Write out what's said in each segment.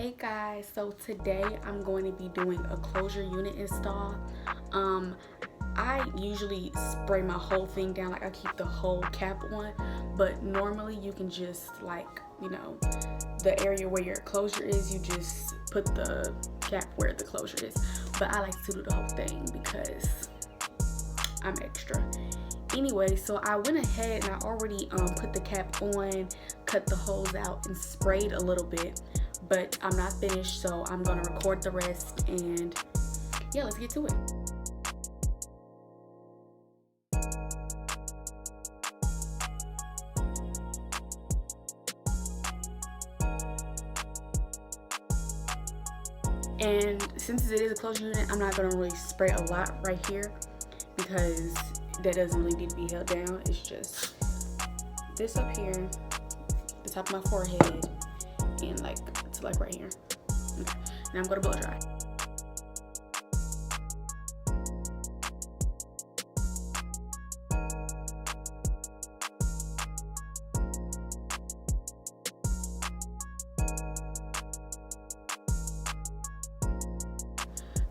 Hey guys, so today I'm going to be doing a closure unit install. I usually spray my whole thing down, like I keep the whole cap on, but normally you can just the area where your closure is, you just put the cap where the closure is. But I like to do the whole thing because I'm extra. Anyway, so I went ahead and I already put the cap on, cut the holes out, and sprayed a little bit. But I'm not finished, so I'm gonna record the rest, and yeah, let's get to it. And since it is a closure unit, I'm not gonna really spray a lot right here because that doesn't really need to be held down. It's just this up here, the top of my forehead, and to right here. Okay. Now I'm gonna blow dry.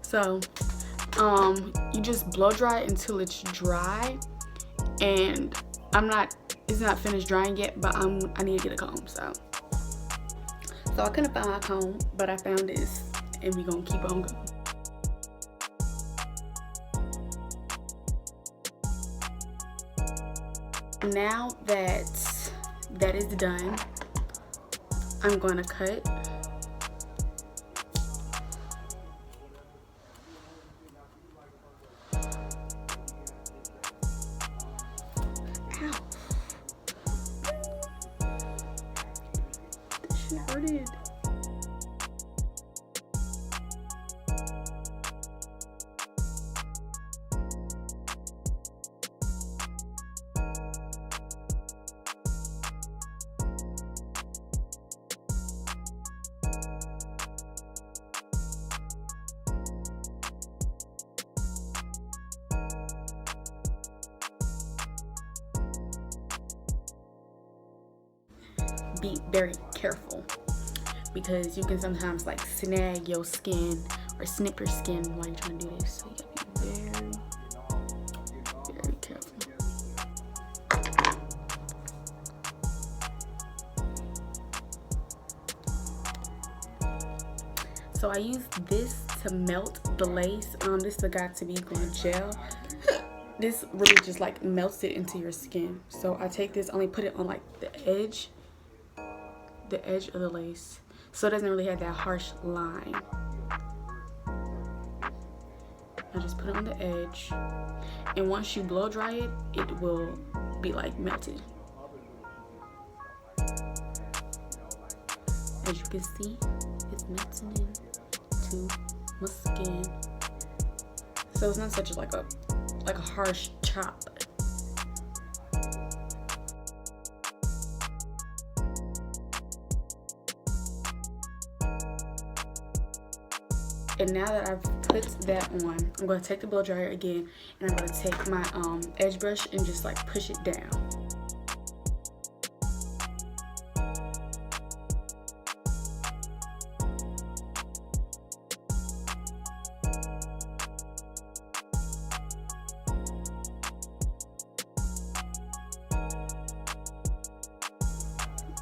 So you just blow dry until it's dry, and it's not finished drying yet, but I need to get a comb. So I couldn't find my comb, but I found this, and we're gonna keep on going. Now that is done, I'm gonna cut. Ow. This shit hurted. Be very careful because you can sometimes snag your skin or snip your skin while you're trying to do this. So you gotta be very, very careful. So I use this to melt the lace. This is the Got2b Glue Gel. This really just melts it into your skin. So I take this, only put it on the edge of the lace, so it doesn't really have that harsh line. I just put it on the edge, and once you blow dry it, it will be melted. As you can see, it's melting into my skin. So it's not such a harsh chop. And now that I've put that on, I'm going to take the blow dryer again, and I'm going to take my edge brush and just push it down.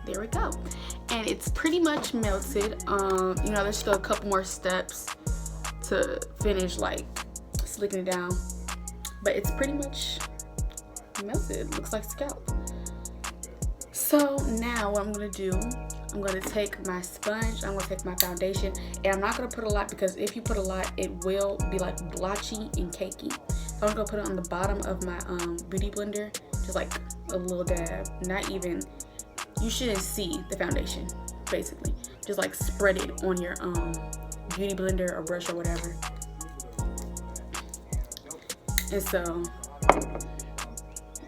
There we go. And it's pretty much melted. There's still a couple more steps to finish slicking it down, but it's pretty much melted. It looks like scalp. So now what I'm gonna do, I'm gonna take my sponge, I'm gonna take my foundation, and I'm not gonna put a lot because if you put a lot, it will be blotchy and cakey. So I'm gonna put it on the bottom of my beauty blender, just a little dab. Not even, you shouldn't see the foundation, basically. Just spread it on your beauty blender or brush or whatever. And so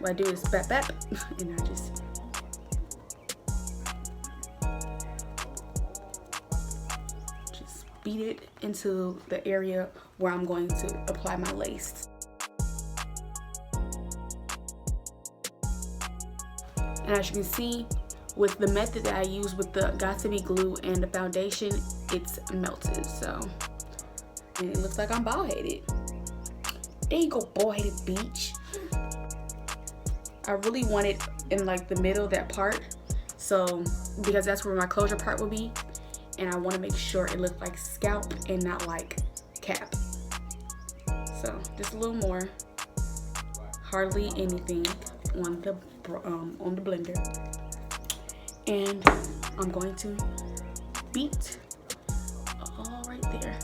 what I do is bap, and I just beat it into the area where I'm going to apply my lace. And as you can see, with the method that I use with the Got2b glue and the foundation, it's melted. So, and it looks like I'm bald-headed. There you go, bald-headed beach. I really want it in like the middle, that part. So, because that's where my closure part will be. And I want to make sure it looks like scalp and not like cap. So, just a little more. Hardly anything on the blender. And I'm going to beat all right there.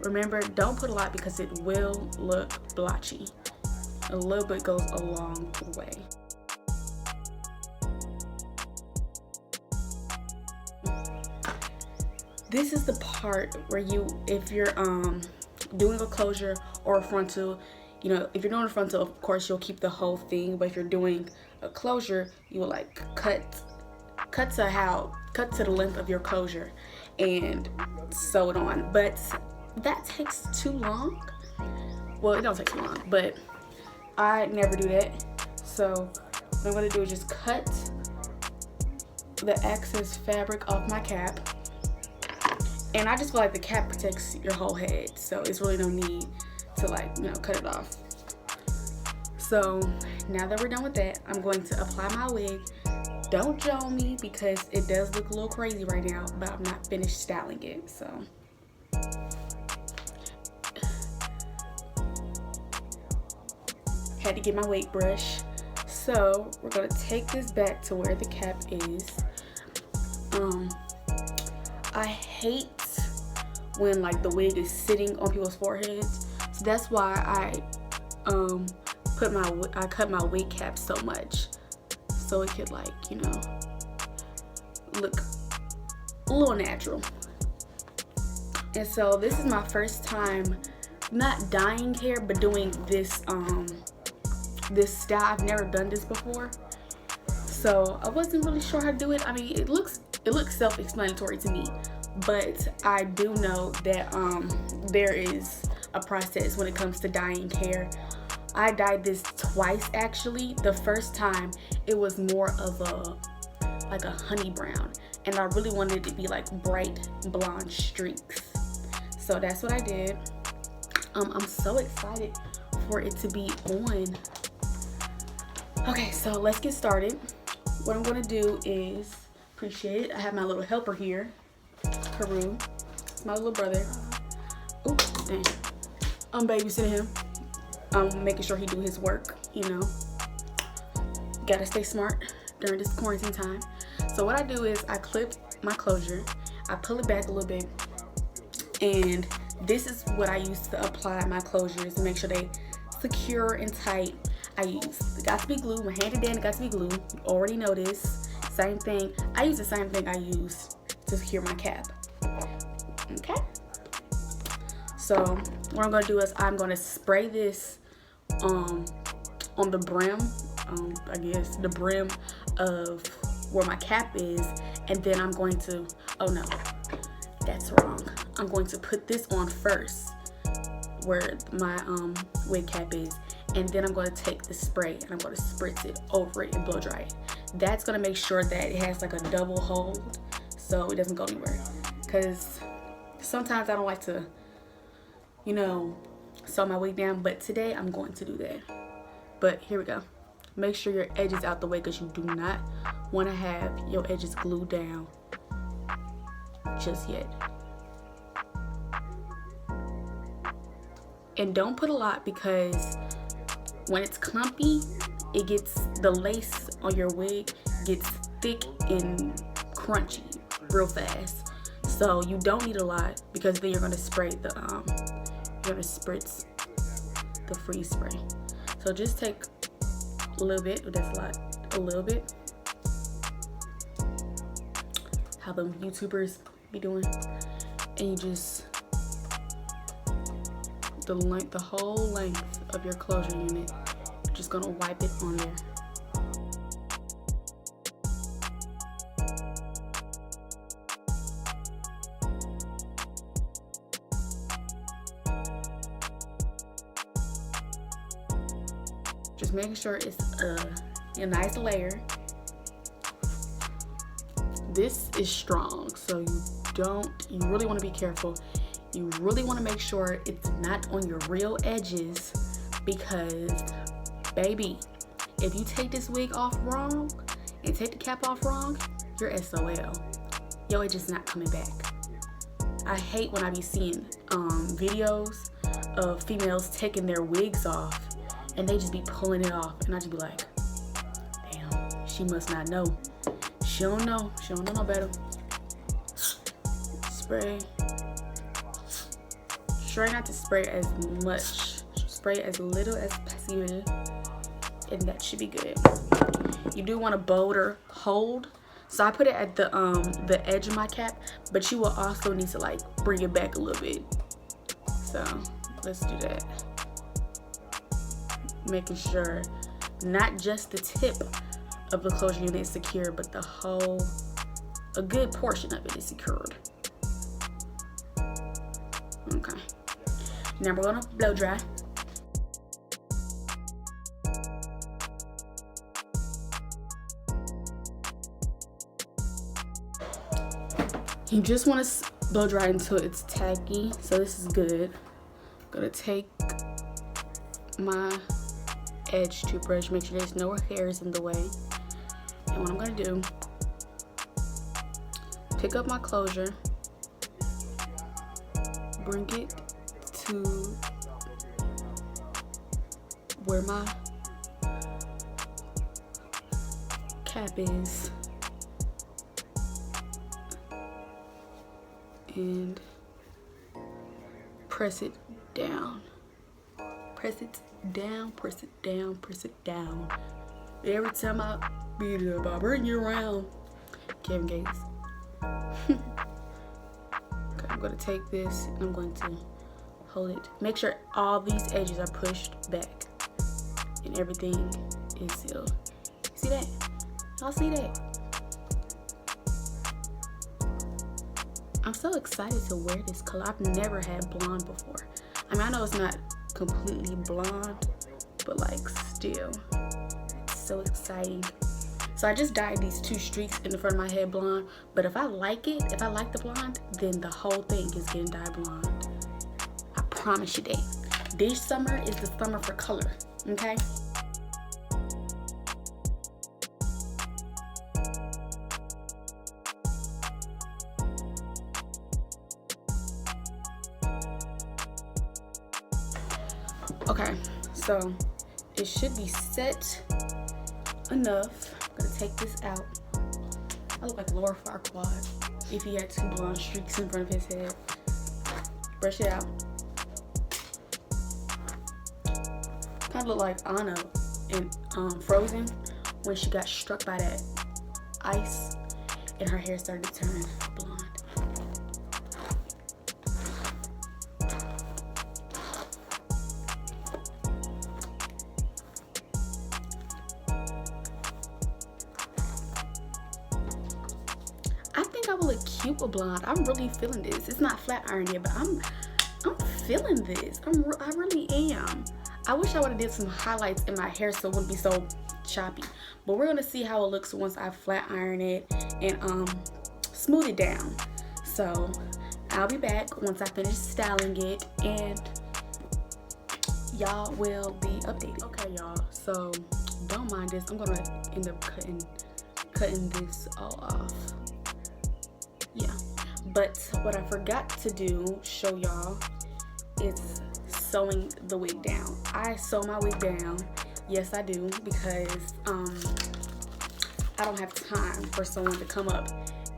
Remember, don't put a lot because it will look blotchy. A little bit goes a long way. This is the part where if you're doing a closure or a frontal, you know, if you're doing a frontal, of course you'll keep the whole thing, but if you're doing a closure, you will like cut to the length of your closure and sew it on. But that takes too long. Well, it don't take too long, but I never do that. So what I'm gonna do is just cut the excess fabric off my cap. And I just feel like the cap protects your whole head, so it's really no need to, like, you know, cut it off. So now that we're done with that, I'm going to apply my wig. Don't jaw me because it does look a little crazy right now, but I'm not finished styling it. So had to get my wig brush. So we're gonna take this back to where the cap is. I hate when like the wig is sitting on people's foreheads, so that's why I cut my wig cap so much, so it could, like, you know, look a little natural. And so this is my first time not dyeing hair, but doing this this style. I've never done this before, so I wasn't really sure how to do it. I mean, it looks self-explanatory to me, but I do know that there is a process when it comes to dyeing hair. I dyed this twice actually. The first time it was more of like a honey brown, and I really wanted it to be like bright blonde streaks. So that's what I did. I'm so excited for it to be on. Okay, so let's get started. What I'm gonna do is, appreciate it, I have my little helper here, Peru. It's my little brother. Ooh, dang. I'm babysitting him. I'm making sure he do his work, you know. Gotta stay smart during this quarantine time. So what I do is I clip my closure, I pull it back a little bit, and this is what I use to apply my closures to make sure they secure and tight. I use the Got2b glue, my handy dandy Got2b glue. You already know this. Same thing. I use the same thing I use to secure my cap. Okay. So what I'm gonna do is I'm gonna spray this on the brim, I guess the brim of where my cap is, and then I'm going to, oh no, that's wrong. I'm going to put this on first where my wig cap is, and then I'm going to take the spray and I'm going to spritz it over it and blow dry it. That's going to make sure that it has like a double hold so it doesn't go anywhere, because sometimes I don't like to, you know, sew my wig down, but today I'm going to do that. But here we go. Make sure your edges out the way, because you do not want to have your edges glued down just yet. And don't put a lot, because when it's clumpy, it gets, the lace on your wig gets thick and crunchy real fast. So you don't need a lot, because then you're gonna spray the you're gonna spritz the freeze spray. So just take a little bit. Oh, that's a lot. A little bit. How the YouTubers be doing, and you just the whole length of your closure unit. You're just gonna wipe it on there. Just making sure it's a nice layer. this is strong, so you really want to be careful. You really want to make sure it's not on your real edges, because baby, if you take this wig off wrong and take the cap off wrong, you're SOL. Your edge is not coming back. I hate when I be seeing videos of females taking their wigs off and they just be pulling it off, and I just be like, damn, she must not know. She don't know no better. Spray. Try not to spray as much. Spray as little as possible, and that should be good. You do want a bolder hold, so I put it at the edge of my cap, but you will also need to like bring it back a little bit. So let's do that. Making sure not just the tip of the closure unit is secure, but a good portion of it is secured. Okay. Now we're gonna blow dry. You just want to blow dry until it's tacky, so this is good. I'm gonna take my edge toothbrush, make sure there's no hairs in the way. And what I'm gonna do, pick up my closure, bring it to where my cap is, and press it down. Press it down, press it down, press it down. Every time I beat it up, I bring you around. Kevin Gates. Okay, I'm gonna take this and I'm going to hold it. Make sure all these edges are pushed back and everything is sealed. See that? Y'all see that? I'm so excited to wear this color. I've never had blonde before. I mean, I know it's not completely blonde, but like still, it's so exciting. So I just dyed these 2 streaks in the front of my head blonde, but if I like it, if I like the blonde, then the whole thing is getting dyed blonde. I promise you that. This summer is the summer for color, okay? Okay, so it should be set enough. I'm gonna take this out. I look like Laura Farquaad if he had 2 blonde streaks in front of his head. Brush it out. Kind of look like Anna in Frozen when she got struck by that ice and her hair started to turn blonde. I will look cute with blonde. I'm really feeling this. It's not flat iron yet, but I'm feeling this. I really am. I wish I would have did some highlights in my hair so it wouldn't be so choppy. But we're gonna see how it looks once I flat iron it and smooth it down. So I'll be back once I finish styling it and y'all will be updated. Okay, y'all. So don't mind this. I'm gonna end up cutting this all off. Yeah, but what I forgot to do, show y'all, is sewing the wig down. I sew my wig down. Yes, I do, because I don't have time for someone to come up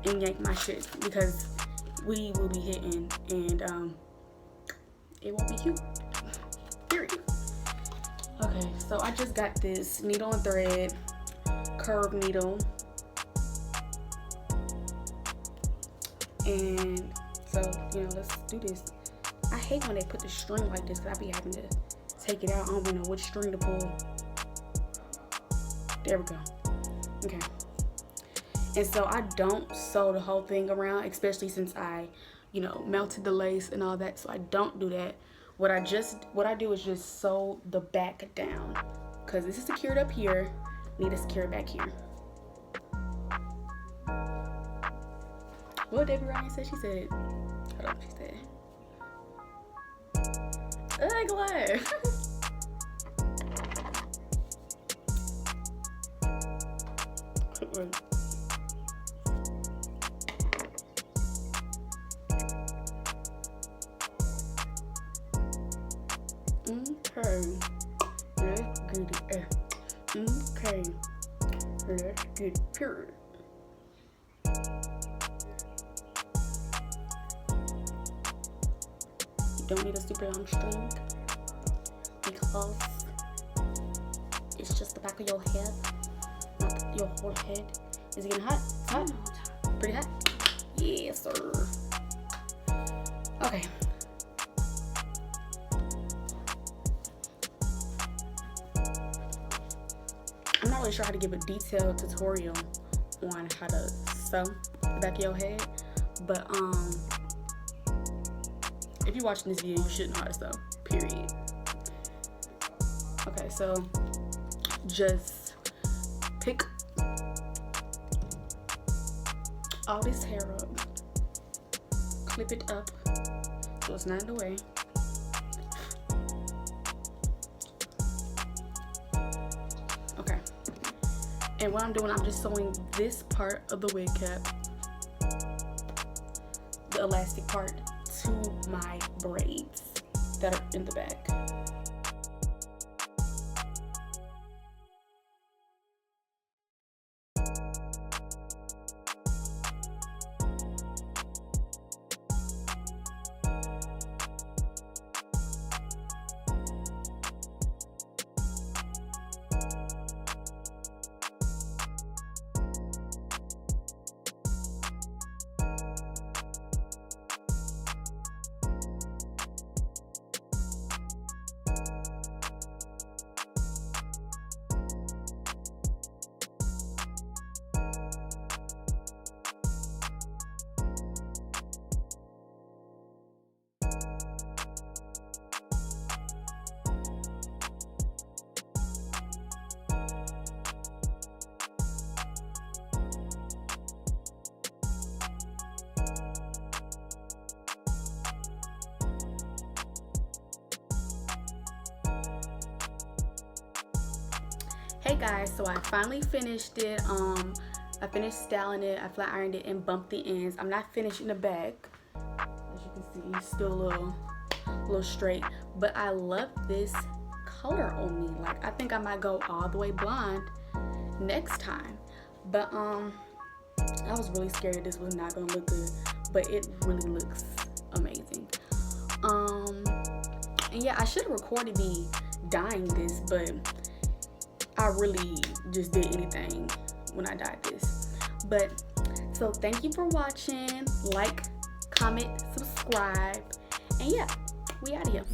and yank my shit, because we will be hitting and it won't be cute. Period. Okay, so I just got this needle and thread, curved needle. And so, let's do this. I hate when they put the string like this, because I be having to take it out. I don't even know which string to pull. There we go. Okay. And so I don't sew the whole thing around, especially since I, melted the lace and all that. So I don't do that. What I do is just sew the back down, because this is secured up here. Need to secure it back here. What Debbie Ryan said? She said, hold on, she said, ugly. Okay, let's get it. Okay, let's get it. Period. You don't need a super long string because it's just the back of your head, not your whole head. Is it getting hot? It's hot? Pretty hot? Yes, sir. Okay. I'm not really sure how to give a detailed tutorial on how to sew the back of your head, but if you're watching this video, you should know how to sew, period. Okay, so just pick all this hair up, clip it up so it's not in the way. Okay, and what I'm doing, I'm just sewing this part of the wig cap, the elastic part, to my braids that are in the back. Hey guys, so I finally finished it. I finished styling it, I flat ironed it and bumped the ends. I'm not finished in the back. As you can see, it's still a little straight, but I love this color on me. Like, I think I might go all the way blonde next time. But I was really scared that this was not gonna look good, but it really looks amazing. And yeah, I should have recorded me dyeing this, but I really just did anything when I dyed this. But so thank you for watching. Like, comment, subscribe, and yeah, we out of here.